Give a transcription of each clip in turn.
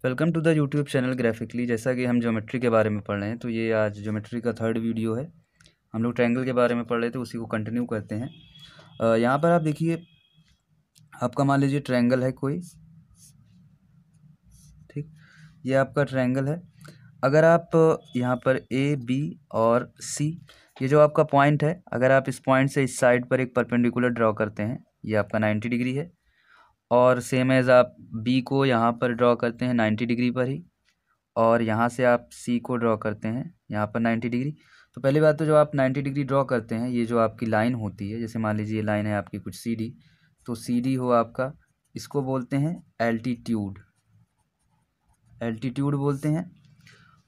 Welcome to the YouTube channel Graphically. जैसा कि हम ज्योमेट्री के बारे में पढ़ रहे हैं, तो ये आज ज्योमेट्री का थर्ड वीडियो है। हम लोग ट्रायंगल के बारे में पढ़ रहे थे, उसी को कंटिन्यू करते हैं। यहाँ पर आप देखिए, आपका मान लीजिए ट्रायंगल है कोई, ठीक। ये आपका ट्रायंगल है। अगर आप यहाँ पर ए बी और सी, ये जो आपका पॉइंट है, अगर आप इस पॉइंट से इस साइड पर एक परपेंडिकुलर ड्रॉ करते हैं, ये आपका 90 डिग्री है। और सेम एज आप बी को यहाँ पर ड्रॉ करते हैं 90 डिग्री पर ही, और यहाँ से आप सी को ड्रॉ करते हैं यहाँ पर 90 डिग्री। तो पहली बात तो जो आप 90 डिग्री ड्रॉ करते हैं, ये जो आपकी लाइन होती है, जैसे मान लीजिए ये लाइन है आपकी कुछ सी डी, तो सी डी हो आपका, इसको बोलते हैं एल्टीट्यूड, एल्टीट्यूड बोलते हैं।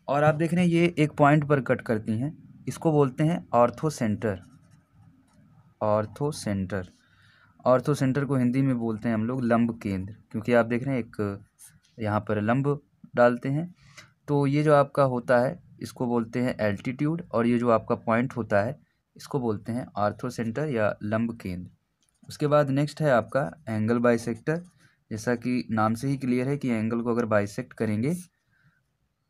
और आप देख रहे हैं ये एक पॉइंट पर कट करती हैं, इसको बोलते हैं ortho centre, ortho centre. Ortho centre को हिंदी में बोलते हैं हम लोग लंब केंद्र, क्योंकि आप देख रहे हैं एक यहाँ पर लंब डालते हैं। तो ये जो आपका होता है, इसको बोलते हैं एल्टीट्यूड, और ये जो आपका पॉइंट होता है, इसको बोलते हैं ऑर्थो सेंटर या लंब केंद्र। उसके बाद नेक्स्ट है आपका एंगल बाइसेक्टर। जैसा कि नाम से ही क्लियर है कि एंगल को अगर बाइसेक्ट करेंगे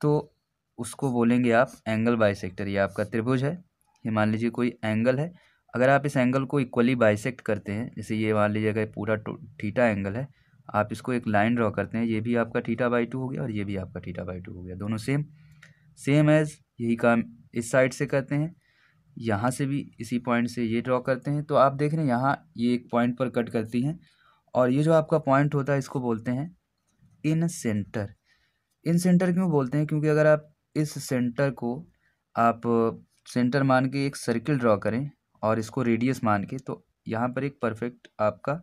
तो उसको बोलेंगे आप एंगल बाइसेक्टर। ये आपका त्रिभुज है, ये मान लीजिए कोई एंगल है। अगर आप इस एंगल को इक्वली बाइसेक्ट करते हैं, जैसे ये मान लीजिए अगर पूरा थीटा एंगल है, आप इसको एक लाइन ड्रॉ करते हैं, ये भी आपका θ/2 हो गया और ये भी आपका θ/2 हो गया, दोनों सेम सेम एज। यही काम इस साइड से करते हैं, यहाँ से भी इसी पॉइंट से ये ड्रॉ करते हैं। तो आप देख रहे हैं यहाँ ये एक पॉइंट पर कट करती हैं, और ये जो आपका पॉइंट होता है, इसको बोलते हैं इन सेंटर। इन सेंटर क्यों बोलते हैं? क्योंकि अगर आप इस सेंटर को आप सेंटर मान के एक सर्किल ड्रॉ करें और इसको रेडियस मान के, तो यहाँ पर एक परफेक्ट आपका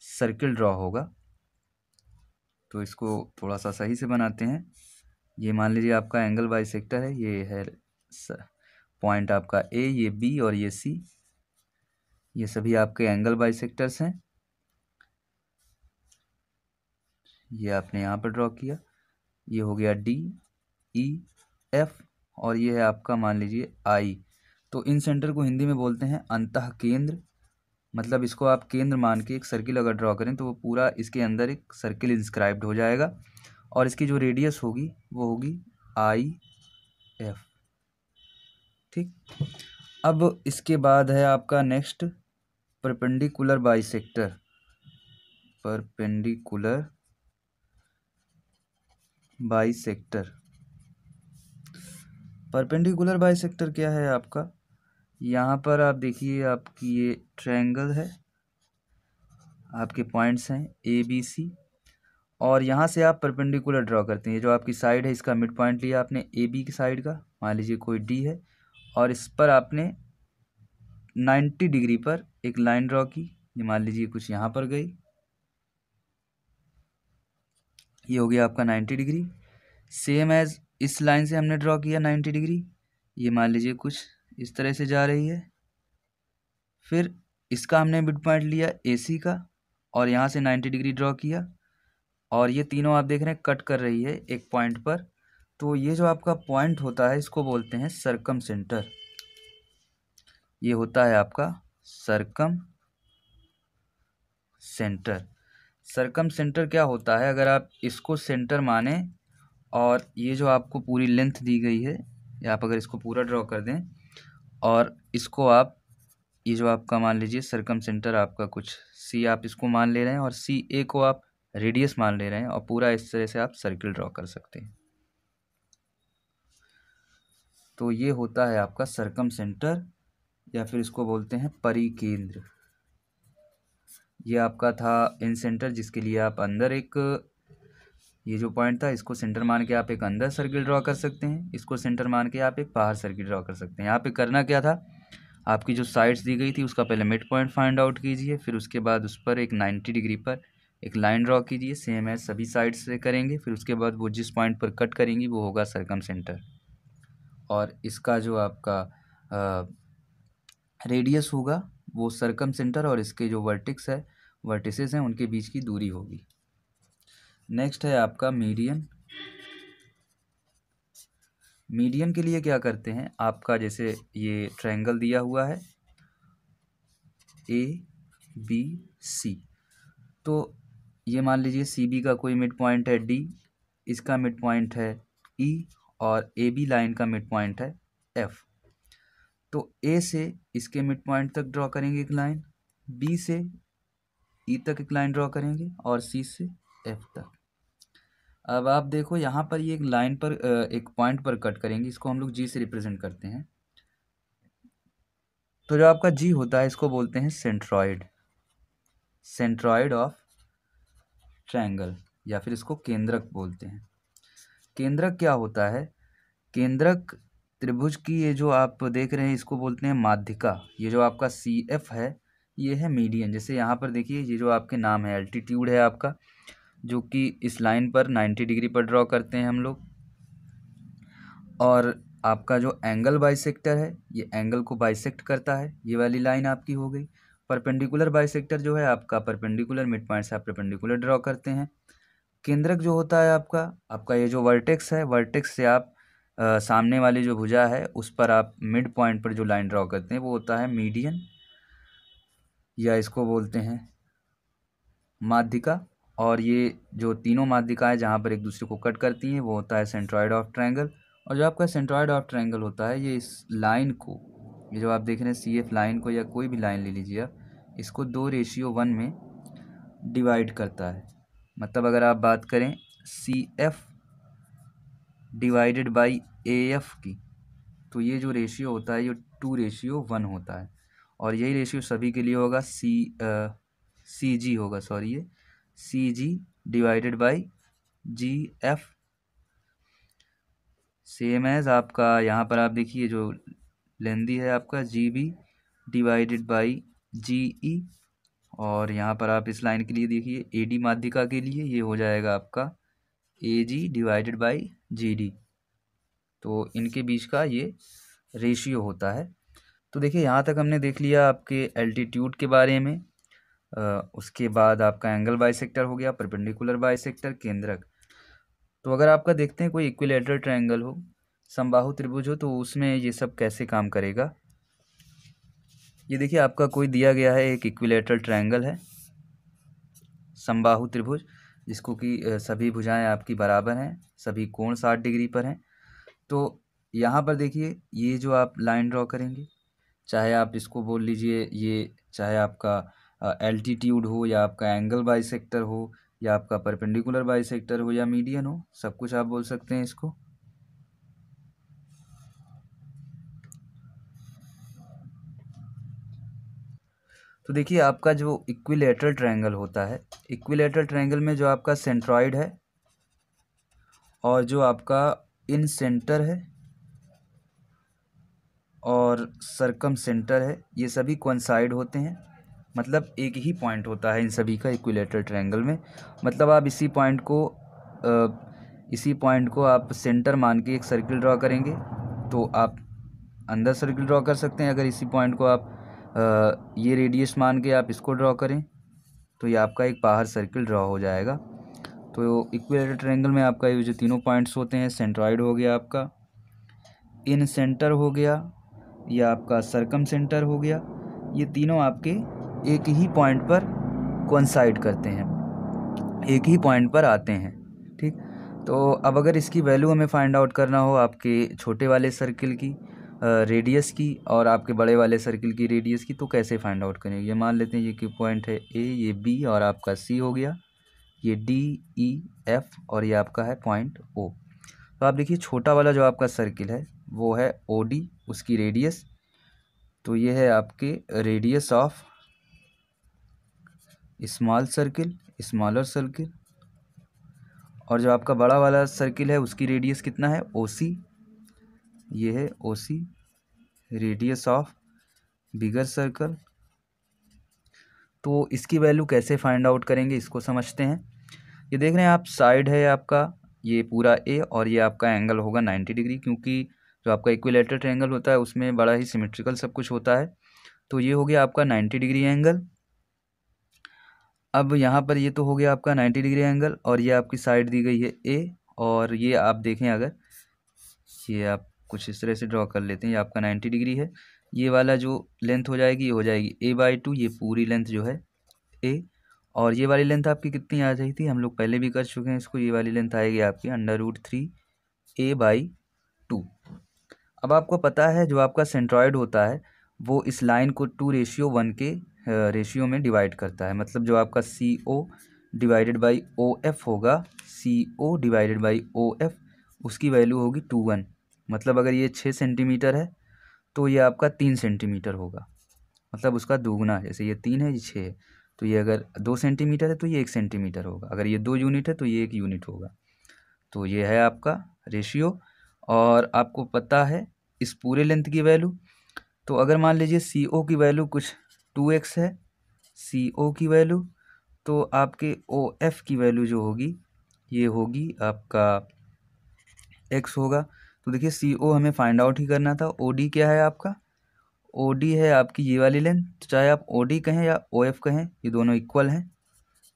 सर्किल ड्रॉ होगा। तो इसको थोड़ा सा सही से बनाते हैं। ये मान लीजिए आपका एंगल बाइसेक्टर है, ये है पॉइंट आपका ए, ये बी और ये सी, ये सभी आपके एंगल बाइसेक्टर्स हैं। ये आपने यहाँ पर ड्रॉ किया, ये हो गया डी ई एफ, और ये है आपका मान लीजिए आई। तो इन सेंटर को हिंदी में बोलते हैं अंतः केंद्र। मतलब इसको आप केंद्र मान के एक सर्किल अगर ड्रॉ करें, तो वो पूरा इसके अंदर एक सर्किल इंस्क्राइब्ड हो जाएगा, और इसकी जो रेडियस होगी वो होगी आई एफ, ठीक। अब इसके बाद है आपका next perpendicular bisector. Perpendicular bisector, perpendicular bisector क्या है आपका? यहाँ पर आप देखिए, आपकी ये ट्रायंगल है, आपके पॉइंट्स हैं ए बी सी, और यहाँ से आप परपेंडिकुलर ड्रॉ करते हैं। ये जो आपकी साइड है, इसका मिड पॉइंट लिया आपने ए बी की साइड का, मान लीजिए कोई डी है, और इस पर आपने 90 डिग्री पर एक लाइन ड्रॉ की, ये मान लीजिए कुछ यहाँ पर गई, ये हो गया आपका 90 डिग्री। सेम एज इस लाइन से हमने ड्रॉ किया 90 डिग्री, ये मान लीजिए कुछ इस तरह से जा रही है। फिर इसका हमने मिड पॉइंट लिया ए सी का, और यहाँ से 90 डिग्री ड्रॉ किया, और ये तीनों आप देख रहे हैं कट कर रही है एक पॉइंट पर। तो ये जो आपका पॉइंट होता है, इसको बोलते हैं सरकम सेंटर। ये होता है आपका सरकम सेंटर। सरकम सेंटर क्या होता है? अगर आप इसको सेंटर माने, और ये जो आपको पूरी लेंथ दी गई है, या आप अगर इसको पूरा ड्रॉ कर दें, और इसको आप, ये जो आपका मान लीजिए सरकम सेंटर आपका कुछ सी आप इसको मान ले रहे हैं, और सी ए को आप रेडियस मान ले रहे हैं, और पूरा इस तरह से आप सर्किल ड्रॉ कर सकते हैं। तो ये होता है आपका सरकम सेंटर, या फिर इसको बोलते हैं परिकेंद्र। ये आपका था इन सेंटर, जिसके लिए आप अंदर एक, ये जो पॉइंट था, इसको सेंटर मान के आप एक अंदर सर्किल ड्रॉ कर सकते हैं, इसको सेंटर मान के आप एक बाहर सर्किल ड्रॉ कर सकते हैं। यहाँ पे करना क्या था, आपकी जो साइड्स दी गई थी उसका पहले मिड पॉइंट फाइंड आउट कीजिए, फिर उसके बाद उस पर एक 90 डिग्री पर एक लाइन ड्रॉ कीजिए, सेम है सभी साइड्स से करेंगे। फिर उसके बाद वो जिस पॉइंट पर कट करेंगी वो होगा सरकम सेंटर, और इसका जो आपका रेडियस होगा वो सरकम सेंटर, और इसके जो वर्टिक्स है, वर्टिसेस हैं, उनके बीच की दूरी होगी। नेक्स्ट है आपका मीडियन। मीडियन के लिए क्या करते हैं, आपका जैसे ये ट्रायंगल दिया हुआ है ए बी सी, तो ये मान लीजिए सी बी का कोई मिड पॉइंट है डी, इसका मिड पॉइंट है ई और ए बी लाइन का मिड पॉइंट है एफ। तो ए से इसके मिड पॉइंट तक ड्रॉ करेंगे एक लाइन, बी से ई तक एक लाइन ड्रॉ करेंगे और सी से एफ तक। अब आप देखो यहाँ पर ये एक लाइन पर एक पॉइंट पर कट करेंगे, इसको हम लोग जी से रिप्रेजेंट करते हैं। तो जो आपका जी होता है इसको बोलते हैं सेंट्रॉइड, सेंट्रॉइड ऑफ ट्रायंगल, या फिर इसको केंद्रक बोलते हैं। केंद्रक क्या होता है? केंद्रक त्रिभुज की ये जो आप देख रहे हैं इसको बोलते हैं माध्यिका। ये जो आपका सी एफ है ये है मीडियन। जैसे यहाँ पर देखिए ये जो आपके नाम है एल्टीट्यूड है आपका, जो कि इस लाइन पर 90 डिग्री पर ड्रॉ करते हैं हम लोग। और आपका जो एंगल बाइसेक्टर है ये एंगल को बाइसेक्ट करता है, ये वाली लाइन आपकी हो गई। परपेंडिकुलर बाइसेक्टर जो है आपका परपेंडिकुलर मिड पॉइंट से आप परपेंडिकुलर ड्रॉ करते हैं। केंद्रक जो होता है आपका ये जो वर्टेक्स है, वर्टेक्स से आप सामने वाली जो भुजा है उस पर आप मिड पॉइंट पर जो लाइन ड्रॉ करते हैं वो होता है मीडियन, या इसको बोलते हैं माध्यिका। और ये जो तीनों माध्यिकाएं जहाँ पर एक दूसरे को कट करती हैं वो होता है सेंट्रॉइड ऑफ ट्रायंगल। और जो आपका सेंट्रॉइड ऑफ ट्रायंगल होता है ये इस लाइन को, ये जो आप देख रहे हैं सी एफ लाइन को या कोई भी लाइन ले लीजिए आप, इसको 2:1 में डिवाइड करता है। मतलब अगर आप बात करें C F divided by A F की, तो ये जो रेशियो होता है ये 2:1 होता है। और यही रेशियो सभी के लिए होगा, सी जी होगा, सॉरी ये C G divided by G F. Same as आपका यहाँ पर आप देखिए जो लेंदी है आपका G B divided by G E. और यहाँ पर आप इस लाइन के लिए देखिए ए डी माध्यिका के लिए ये हो जाएगा आपका ए जी डिवाइडेड बाई जी डी। तो इनके बीच का ये रेशियो होता है। तो देखिए यहाँ तक हमने देख लिया आपके एल्टीट्यूड के बारे में। उसके बाद आपका एंगल बाइसेक्टर हो गया, परपेंडिकुलर बाइसेक्टर, केंद्रक। तो अगर आपका देखते हैं कोई इक्विलैटरल ट्रायंगल हो, समबाहु त्रिभुज हो, तो उसमें ये सब कैसे काम करेगा। ये देखिए आपका कोई दिया गया है एक इक्विलैटरल ट्रायंगल है, समबाहु त्रिभुज, जिसको कि सभी भुजाएं आपकी बराबर हैं, सभी कोण 60 डिग्री पर हैं। तो यहाँ पर देखिए ये जो आप लाइन ड्रॉ करेंगे, चाहे आप इसको बोल लीजिए ये, चाहे आपका एल्टीट्यूड हो या आपका एंगल बाइसेक्टर हो या आपका परपेंडिकुलर बाइसेक्टर हो या मीडियन हो, सब कुछ आप बोल सकते हैं इसको। तो देखिए आपका जो इक्विलैटरल ट्रायंगल होता है, इक्विलैटरल ट्रायंगल में जो आपका सेंट्रॉइड है और जो आपका इन सेंटर है और सरकम सेंटर है, ये सभी कोइंसाइड होते हैं। मतलब एक ही पॉइंट होता है इन सभी का इक्विलैटरल ट्रायंगल में। मतलब आप इसी पॉइंट को आप सेंटर मान के एक सर्किल ड्रॉ करेंगे तो आप अंदर सर्किल ड्रॉ कर सकते हैं। अगर इसी पॉइंट को आप ये रेडियस मान के आप इसको ड्रॉ करें तो ये आपका एक बाहर सर्किल ड्रॉ हो जाएगा। तो इक्विलैटरल ट्रायंगल में आपका ये जो तीनों पॉइंट्स होते हैं, सेंट्रॉइड हो गया आपका, इन सेंटर हो गया, ये आपका सरकम सेंटर हो गया, ये तीनों आपके एक ही पॉइंट पर कोइंसाइड करते हैं, एक ही पॉइंट पर आते हैं। ठीक, तो अब अगर इसकी वैल्यू हमें फाइंड आउट करना हो आपके छोटे वाले सर्किल की रेडियस की और आपके बड़े वाले सर्किल की रेडियस की, तो कैसे फाइंड आउट करेंगे। ये मान लेते हैं ये कि पॉइंट है ए, ये बी और आपका सी हो गया, ये डी ई एफ और ये आपका है पॉइंट ओ। तो आप देखिए छोटा वाला जो आपका सर्किल है वो है ओ डी, उसकी रेडियस। तो ये है आपके radius of small circle, smaller circle. और जो आपका बड़ा वाला सर्किल है उसकी रेडियस कितना है, ओ सी। ये है ओ सी, रेडियस ऑफ बिगर सर्कल। तो इसकी वैल्यू कैसे फाइंड आउट करेंगे इसको समझते हैं। ये देख रहे हैं आप, साइड है आपका ये पूरा ए और ये आपका एंगल होगा 90 डिग्री, क्योंकि जो आपका इक्विलैटरल ट्रायंगल होता है उसमें बड़ा ही सिमेट्रिकल सब कुछ होता है। तो ये हो गया आपका 90 डिग्री एंगल। अब यहाँ पर ये तो हो गया आपका 90 डिग्री एंगल और ये आपकी साइड दी गई है ए, और ये आप देखें अगर ये आप कुछ इस तरह से ड्रॉ कर लेते हैं, ये आपका 90 डिग्री है। ये वाला जो लेंथ हो जाएगी ये हो जाएगी a/2, ये पूरी लेंथ जो है ए, और ये वाली लेंथ आपकी कितनी आ जाती थी, हम लोग पहले भी कर चुके हैं इसको। ये वाली लेंथ आएगी आपकी √3a/2। अब आपको पता है जो आपका सेंट्रॉयड होता है वो इस लाइन को 2:1 के रेशियो में डिवाइड करता है। मतलब जो आपका CO डिवाइडेड बाई OF होगा, CO डिवाइडेड बाई OF, उसकी वैल्यू होगी 2:1। मतलब अगर ये 6 सेंटीमीटर है तो ये आपका 3 सेंटीमीटर होगा, मतलब उसका दोगुना। जैसे ये 3 है, ये 6 है, तो ये अगर 2 सेंटीमीटर है तो ये 1 सेंटीमीटर होगा। अगर ये 2 यूनिट है तो ये 1 यूनिट होगा। तो ये है आपका रेशियो। और आपको पता है इस पूरे लेंथ की वैल्यू। तो अगर मान लीजिए CO की वैल्यू कुछ 2x है, CO की वैल्यू, तो आपके OF की वैल्यू जो होगी ये होगी आपका x होगा। तो देखिए CO हमें फाइंड आउट ही करना था। OD क्या है आपका, OD है आपकी ये वाली लेंथ। तो चाहे आप OD कहें या OF कहें, ये दोनों इक्वल हैं,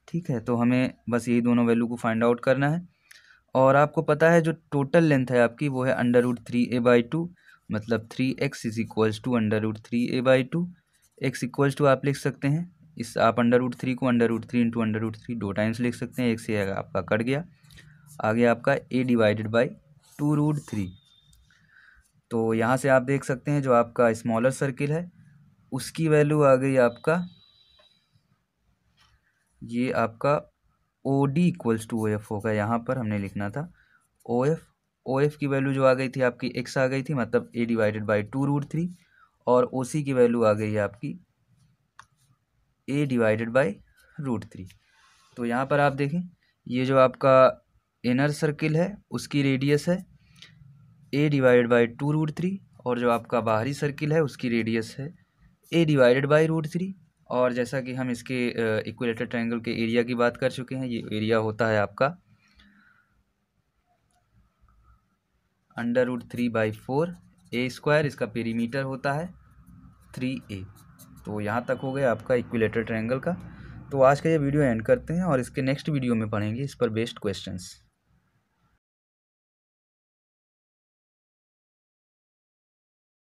ठीक है। तो हमें बस यही दोनों वैल्यू को फाइंड आउट करना है। और आपको पता है जो टोटल लेंथ है आपकी वो है √3a/2, मतलब 3x is equals to √3a/2। x equals to आप लिख सकते हैं, इस आप √3 को √3 इंटू √3 2 टाइम्स लिख सकते हैं। एक से आपका कट गया, आ गया आपका a डिवाइडेड बाई 2√3। तो यहाँ से आप देख सकते हैं जो आपका स्मॉलर सर्किल है उसकी वैल्यू आ गई आपका, ये आपका OD इक्वल्स टू OF होगा। यहाँ पर हमने लिखना था OF की वैल्यू जो आ गई थी आपकी x आ गई थी, मतलब a डिवाइडेड बाई 2√3। और OC की वैल्यू आ गई है आपकी a डिवाइडेड बाई √3। तो यहाँ पर आप देखें ये जो आपका इनर सर्किल है उसकी रेडियस है a डिवाइडेड बाई 2√3, और जो आपका बाहरी सर्किल है उसकी रेडियस है a डिवाइडेड बाई √3। और जैसा कि हम इसके इक्विलेटरल ट्रायंगल के एरिया की बात कर चुके हैं, ये एरिया होता है आपका √3/4 a²। इसका पेरीमीटर होता है 3a। तो यहाँ तक हो गया आपका इक्विलेटरल ट्रायंगल का। तो आज का ये वीडियो एंड करते हैं और इसके नेक्स्ट वीडियो में पढ़ेंगे इस पर बेस्ड क्वेश्चंस।